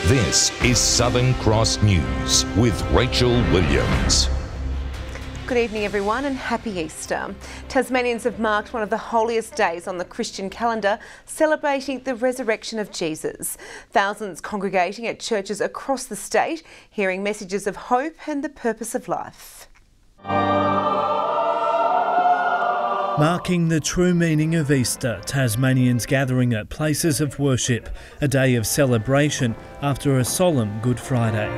This is Southern Cross News with Rachel Williams. Good evening everyone and happy Easter. Tasmanians have marked one of the holiest days on the Christian calendar, celebrating the resurrection of Jesus. Thousands congregating at churches across the state, hearing messages of hope and the purpose of life. Marking the true meaning of Easter, Tasmanians gathering at places of worship, a day of celebration after a solemn Good Friday.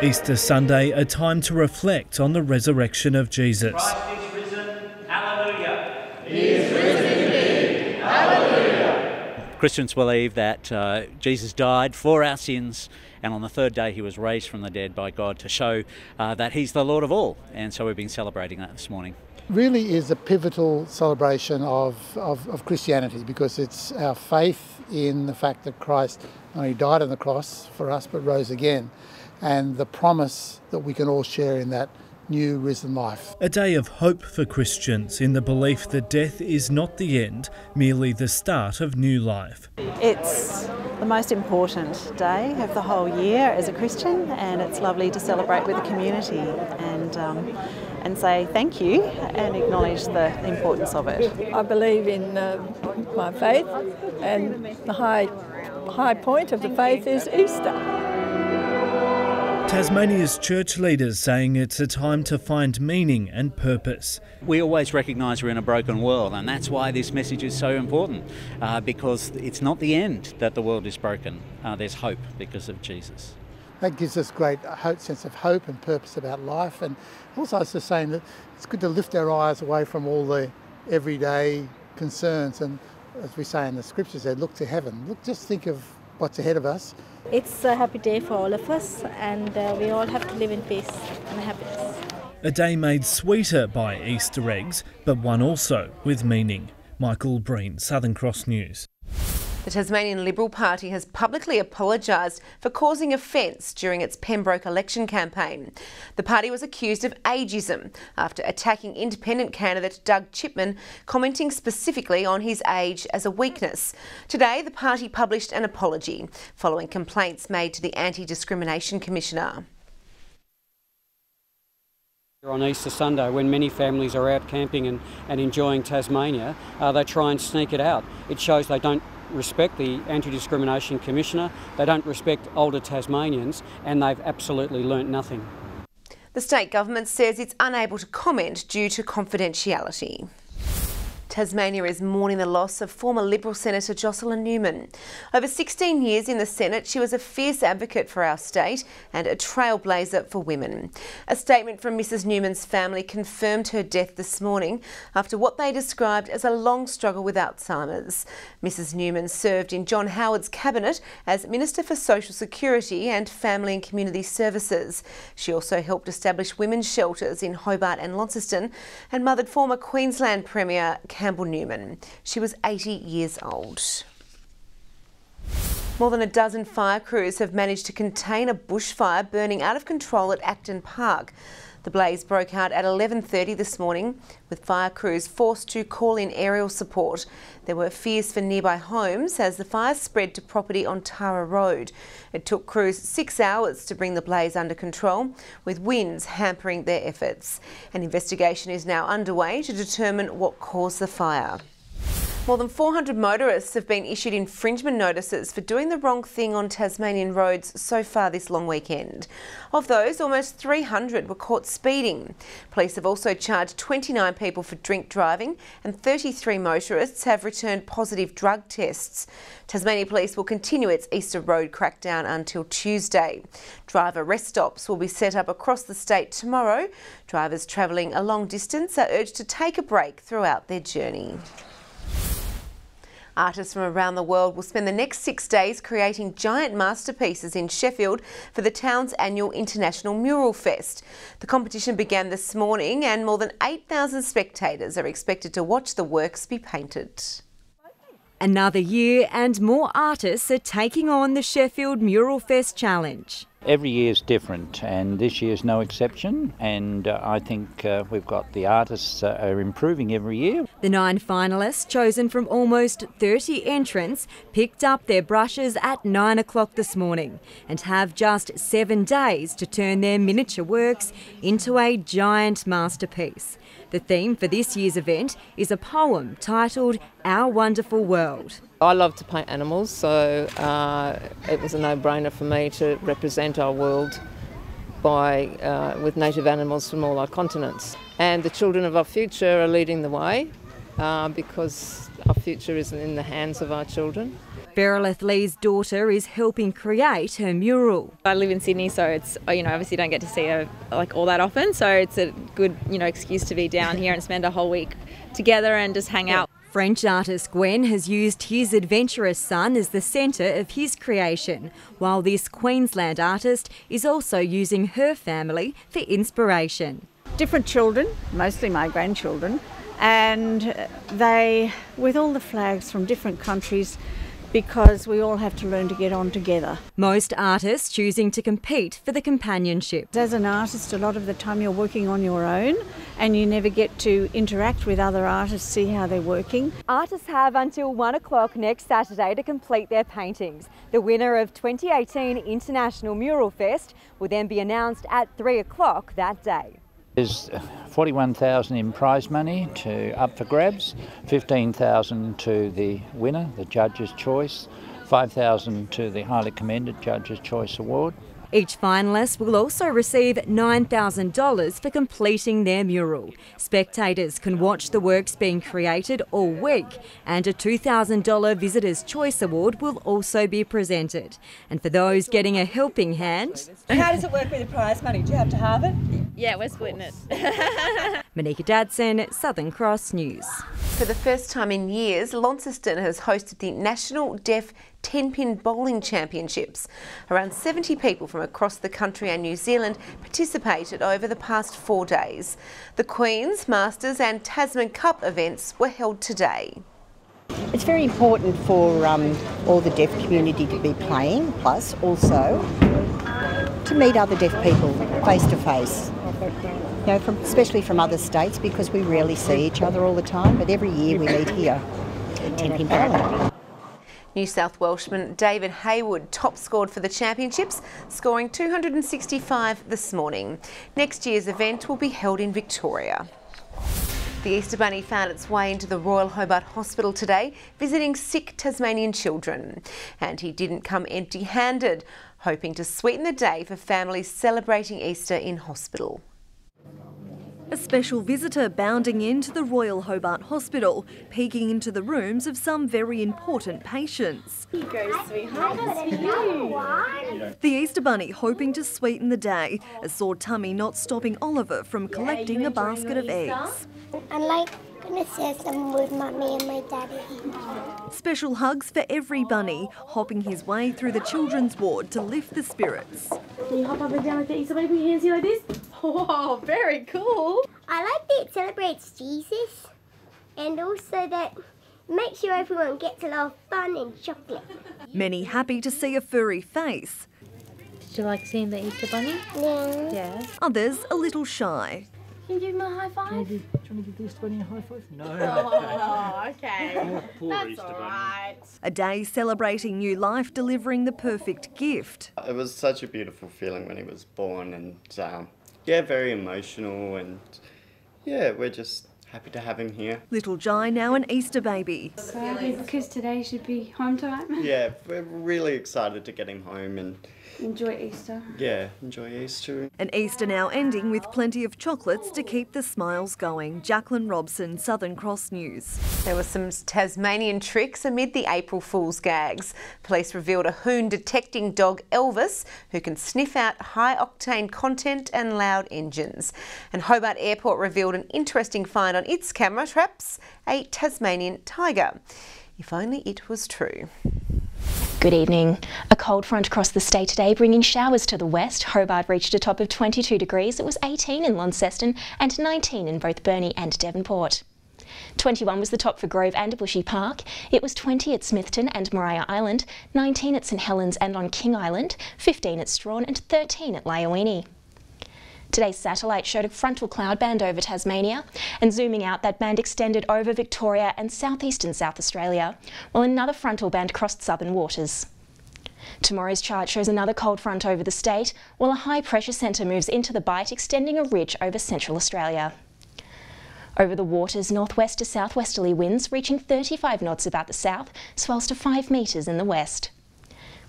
Easter Sunday, a time to reflect on the resurrection of Jesus. Christ is risen, hallelujah. He is risen indeed, hallelujah. Christians believe that Jesus died for our sins, and on the third day he was raised from the dead by God to show that he's the Lord of all, and so we've been celebrating that this morning. Really is a pivotal celebration of Christianity, because it's our faith in the fact that Christ not only died on the cross for us but rose again, and the promise that we can all share in that new risen life. A day of hope for Christians in the belief that death is not the end, merely the start of new life. It's the most important day of the whole year as a Christian, and it's lovely to celebrate with the community and say thank you and acknowledge the importance of it. I believe in my faith, and the high point of the faith is Easter. Tasmania's church leaders saying it's a time to find meaning and purpose. We always recognise we're in a broken world, and that's why this message is so important, because it's not the end that the world is broken. There's hope because of Jesus. That gives us great sense of hope and purpose about life, and also it's just saying that it's good to lift our eyes away from all the everyday concerns, and as we say in the scriptures there, look to heaven. Just think of what's ahead of us. It's a happy day for all of us, and we all have to live in peace and happiness. A day made sweeter by Easter eggs, but one also with meaning. Michael Breen, Southern Cross News. The Tasmanian Liberal Party has publicly apologised for causing offence during its Pembroke election campaign. The party was accused of ageism after attacking independent candidate Doug Chipman, commenting specifically on his age as a weakness. Today, the party published an apology following complaints made to the Anti-Discrimination Commissioner. On Easter Sunday, when many families are out camping and enjoying Tasmania, they try and sneak it out. It shows they don't respect the Anti-Discrimination Commissioner, they don't respect older Tasmanians, and they've absolutely learnt nothing. The state government says it's unable to comment due to confidentiality. Tasmania is mourning the loss of former Liberal Senator Jocelyn Newman. Over 16 years in the Senate, she was a fierce advocate for our state and a trailblazer for women. A statement from Mrs Newman's family confirmed her death this morning after what they described as a long struggle with Alzheimer's. Mrs Newman served in John Howard's cabinet as Minister for Social Security and Family and Community Services. She also helped establish women's shelters in Hobart and Launceston and mothered former Queensland Premier Campbell Newman. She was 80 years old. More than a dozen fire crews have managed to contain a bushfire burning out of control at Acton Park. The blaze broke out at 11:30 this morning, with fire crews forced to call in aerial support. There were fears for nearby homes as the fire spread to property on Tara Road. It took crews 6 hours to bring the blaze under control, with winds hampering their efforts. An investigation is now underway to determine what caused the fire. More than 400 motorists have been issued infringement notices for doing the wrong thing on Tasmanian roads so far this long weekend. Of those, almost 300 were caught speeding. Police have also charged 29 people for drink driving, and 33 motorists have returned positive drug tests. Tasmania Police will continue its Easter Road crackdown until Tuesday. Driver rest stops will be set up across the state tomorrow. Drivers travelling a long distance are urged to take a break throughout their journey. Artists from around the world will spend the next 6 days creating giant masterpieces in Sheffield for the town's annual International Mural Fest. The competition began this morning and more than 8,000 spectators are expected to watch the works be painted. Another year and more artists are taking on the Sheffield Mural Fest challenge. Every year is different, and this year's no exception, and I think we've got the artists are improving every year. The 9 finalists, chosen from almost 30 entrants, picked up their brushes at 9 o'clock this morning and have just 7 days to turn their miniature works into a giant masterpiece. The theme for this year's event is a poem titled Our Wonderful World. I love to paint animals, so it was a no-brainer for me to represent our world with native animals from all our continents. And the children of our future are leading the way because our future isn't in the hands of our children. Beryl Lee's daughter is helping create her mural. I live in Sydney, so it's, obviously don't get to see her all that often, so it's a good, excuse to be down here and spend a whole week together and just hang out. French artist Gwen has used his adventurous son as the centre of his creation, while this Queensland artist is also using her family for inspiration. Different children, mostly my grandchildren, and they, with all the flags from different countries, because we all have to learn to get on together. Most artists choosing to compete for the companionship. As an artist, a lot of the time you're working on your own and you never get to interact with other artists, see how they're working. Artists have until 1 o'clock next Saturday to complete their paintings. The winner of 2018 International Mural Fest will then be announced at 3 o'clock that day. There's $41,000 in prize money up for grabs, $15,000 to the winner, the Judge's Choice, $5,000 to the Highly Commended Judge's Choice Award. Each finalist will also receive $9,000 for completing their mural. Spectators can watch the works being created all week, and a $2,000 Visitor's Choice Award will also be presented. And for those getting a helping hand... How does it work with the prize money? Do you have to halve it? Yeah, we're splitting it. Monika Dadson, Southern Cross News. For the first time in years, Launceston has hosted the National Deaf Tenpin Bowling Championships. Around 70 people from across the country and New Zealand participated over the past 4 days. The Queen's, Masters and Tasman Cup events were held today. It's very important for all the deaf community to be playing, plus also to meet other deaf people face to face. Especially from other states, because we rarely see each other all the time, but every year we meet here at Tenpin Bowling. New South Welshman David Hayward top scored for the championships, scoring 265 this morning. Next year's event will be held in Victoria. The Easter Bunny found its way into the Royal Hobart Hospital today, visiting sick Tasmanian children. And he didn't come empty-handed, hoping to sweeten the day for families celebrating Easter in hospital. A special visitor bounding into the Royal Hobart Hospital, peeking into the rooms of some very important patients. Here you go, sweetheart. That's for you. The Easter Bunny hoping to sweeten the day, a sore tummy not stopping Oliver from collecting a basket of eggs. I like going to share some with Mummy and my daddy. Special hugs for every bunny, hopping his way through the children's ward to lift the spirits. Can you hop up and down like that, Easter Bunny? Put your hands here like this. Oh, very cool. I like that it celebrates Jesus, and also that makes sure everyone gets a lot of fun and chocolate. Many happy to see a furry face. Did you like seeing the Easter Bunny? Yeah. Yes. Others a little shy. Can you give him a high five? Do you want to give the Easter Bunny a high five? No. Oh, okay. Poor That's Easter all Bunny. right. A day celebrating new life, delivering the perfect gift. It was such a beautiful feeling when he was born, and yeah, very emotional, and yeah, we're just happy to have him here. Little Jai now an Easter baby. Because today should be home time. Yeah, we're really excited to get him home and enjoy Easter. Yeah, enjoy Easter. An Easter now ending with plenty of chocolates to keep the smiles going. Jacqueline Robson, Southern Cross News. There were some Tasmanian tricks amid the April Fool's gags. Police revealed a hoon detecting dog Elvis, who can sniff out high-octane content and loud engines. And Hobart Airport revealed an interesting find on its camera traps, a Tasmanian tiger. If only it was true. Good evening. A cold front crossed the state today, bringing showers to the west. Hobart reached a top of 22 degrees. It was 18 in Launceston and 19 in both Burnie and Devonport. 21 was the top for Grove and Bushy Park. It was 20 at Smithton and Maria Island, 19 at St Helens and on King Island, 15 at Strawn and 13 at Laoini. Today's satellite showed a frontal cloud band over Tasmania, and zooming out, that band extended over Victoria and southeastern South Australia, while another frontal band crossed southern waters. Tomorrow's chart shows another cold front over the state, while a high pressure centre moves into the bight, extending a ridge over central Australia. Over the waters, northwest to southwesterly winds reaching 35 knots about the south, swells to 5 metres in the west.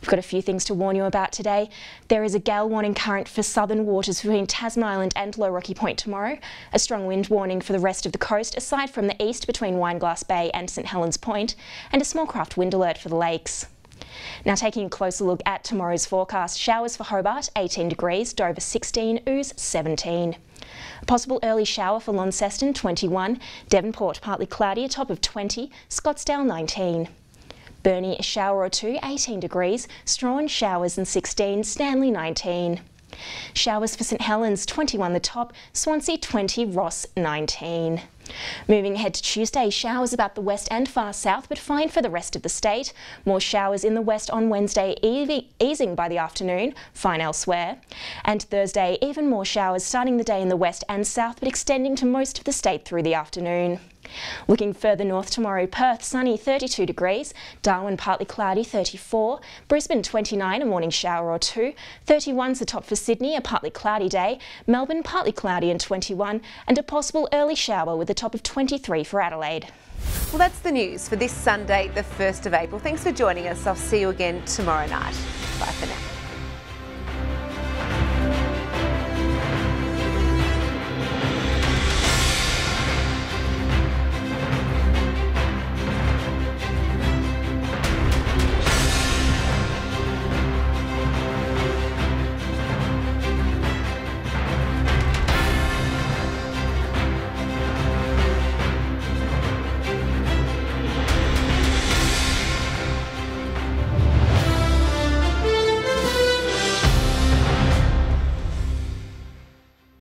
We've got a few things to warn you about today. There is a gale warning current for southern waters between Tasman Island and Low Rocky Point tomorrow, a strong wind warning for the rest of the coast, aside from the east between Wineglass Bay and St Helens Point, and a small craft wind alert for the lakes. Now taking a closer look at tomorrow's forecast, showers for Hobart 18 degrees, Dover 16, Ouse 17. A possible early shower for Launceston 21, Devonport partly cloudy, a top of 20, Scottsdale 19. Burnie a shower or two, 18 degrees, Strawn showers and 16, Stanley 19. Showers for St Helens 21 the top, Swansea 20, Ross 19. Moving ahead to Tuesday, showers about the west and far south, but fine for the rest of the state. More showers in the west on Wednesday, easing by the afternoon, fine elsewhere. And Thursday, even more showers starting the day in the west and south, but extending to most of the state through the afternoon. Looking further north tomorrow, Perth sunny 32 degrees, Darwin partly cloudy 34, Brisbane 29, a morning shower or two, 31's the top for Sydney, a partly cloudy day, Melbourne partly cloudy and 21, and a possible early shower with a top of 23 for Adelaide. Well, that's the news for this Sunday, the 1st of April. Thanks for joining us. I'll see you again tomorrow night. Bye for now.